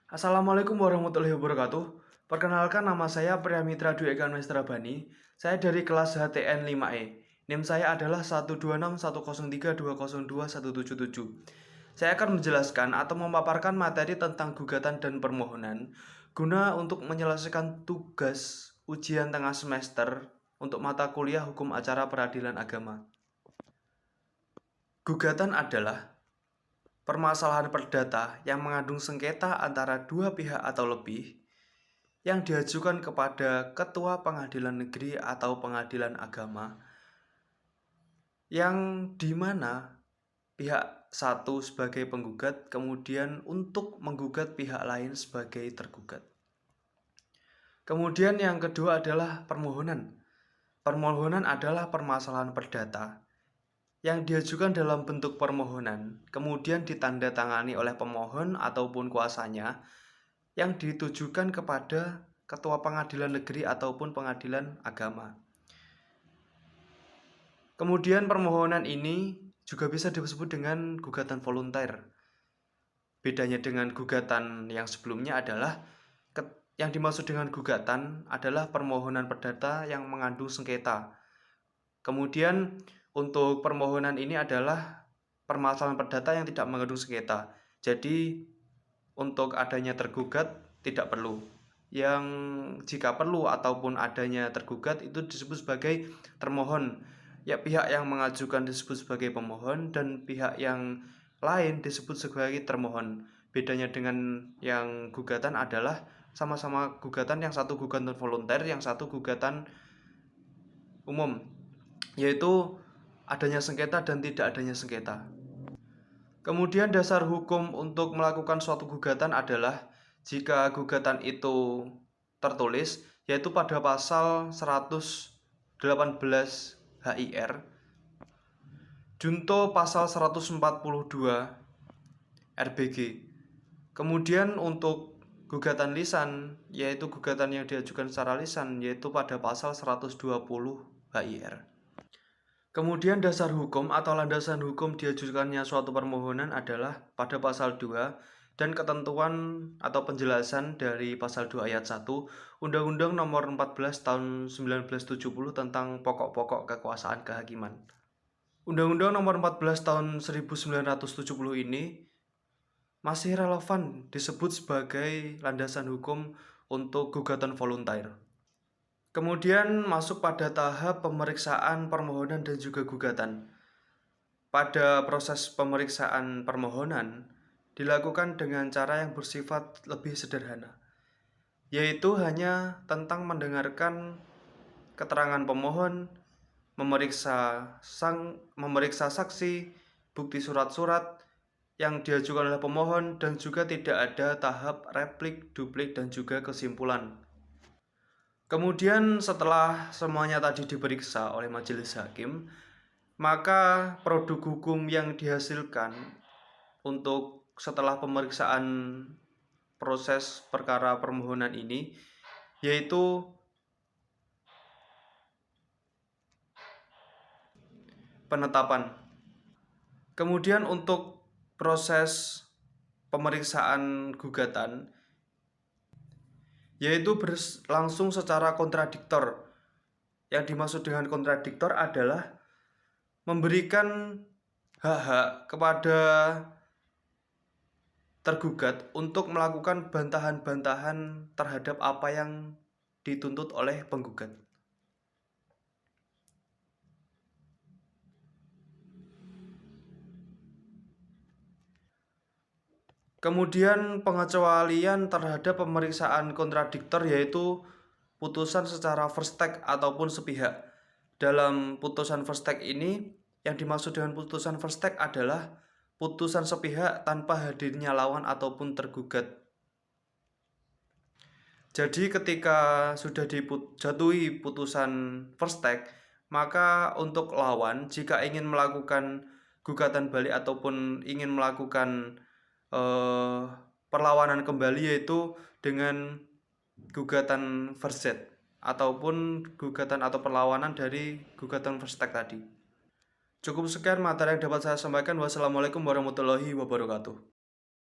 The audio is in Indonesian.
Assalamualaikum warahmatullahi wabarakatuh. Perkenalkan, nama saya Priyamitra Dwi Eka Bani. Saya dari kelas HTN 5E. NIM saya adalah 12610320217. Saya akan menjelaskan atau memaparkan materi tentang gugatan dan permohonan guna untuk menyelesaikan tugas ujian tengah semester untuk mata kuliah Hukum Acara Peradilan Agama. Gugatan adalah permasalahan perdata yang mengandung sengketa antara dua pihak atau lebih yang diajukan kepada Ketua Pengadilan Negeri atau Pengadilan Agama, yang dimana pihak satu sebagai penggugat kemudian untuk menggugat pihak lain sebagai tergugat. Kemudian yang kedua adalah permohonan. Permohonan adalah permasalahan perdata yang diajukan dalam bentuk permohonan, kemudian ditandatangani oleh pemohon ataupun kuasanya, yang ditujukan kepada Ketua Pengadilan Negeri ataupun Pengadilan Agama. Kemudian permohonan ini juga bisa disebut dengan gugatan volunteer. Bedanya dengan gugatan yang sebelumnya adalah yang dimaksud dengan gugatan adalah permohonan perdata yang mengandung sengketa. Kemudian untuk permohonan ini adalah permasalahan perdata yang tidak mengandung sengketa. Jadi untuk adanya tergugat tidak perlu. Yang jika perlu ataupun adanya tergugat itu disebut sebagai termohon. Ya, pihak yang mengajukan disebut sebagai pemohon dan pihak yang lain disebut sebagai termohon. Bedanya dengan yang gugatan adalah sama-sama gugatan, yang satu gugatan volunteer, yang satu gugatan umum, yaitu adanya sengketa dan tidak adanya sengketa. Kemudian dasar hukum untuk melakukan suatu gugatan adalah jika gugatan itu tertulis, yaitu pada pasal 118 HIR, junto pasal 142 RBG. Kemudian untuk gugatan lisan, yaitu gugatan yang diajukan secara lisan, yaitu pada pasal 120 HIR. Kemudian dasar hukum atau landasan hukum diajukannya suatu permohonan adalah pada pasal 2 dan ketentuan atau penjelasan dari pasal 2 ayat 1 Undang-Undang Nomor 14 Tahun 1970 tentang pokok-pokok kekuasaan kehakiman. Undang-Undang Nomor 14 Tahun 1970 ini masih relevan disebut sebagai landasan hukum untuk gugatan volunteer. Kemudian masuk pada tahap pemeriksaan permohonan dan juga gugatan. Pada proses pemeriksaan permohonan dilakukan dengan cara yang bersifat lebih sederhana, yaitu hanya tentang mendengarkan keterangan pemohon, memeriksa saksi, bukti surat-surat yang diajukan oleh pemohon, dan juga tidak ada tahap replik, duplik, dan juga kesimpulan. Kemudian setelah semuanya tadi diperiksa oleh majelis hakim, maka produk hukum yang dihasilkan untuk setelah pemeriksaan proses perkara permohonan ini yaitu penetapan. Kemudian untuk proses pemeriksaan gugatan yaitu berlangsung secara kontradiktor. Yang dimaksud dengan kontradiktor adalah memberikan hak-hak kepada tergugat untuk melakukan bantahan-bantahan terhadap apa yang dituntut oleh penggugat. Kemudian pengecualian terhadap pemeriksaan kontradiktor yaitu putusan secara first take ataupun sepihak. Dalam putusan first take ini, yang dimaksud dengan putusan first take adalah putusan sepihak tanpa hadirnya lawan ataupun tergugat. Jadi ketika sudah dijatuhi putusan first take, maka untuk lawan jika ingin melakukan gugatan balik ataupun ingin melakukan perlawanan kembali, yaitu dengan gugatan first set ataupun gugatan atau perlawanan dari gugatan first take tadi. Cukup sekian materi yang dapat saya sampaikan. Wassalamualaikum warahmatullahi wabarakatuh.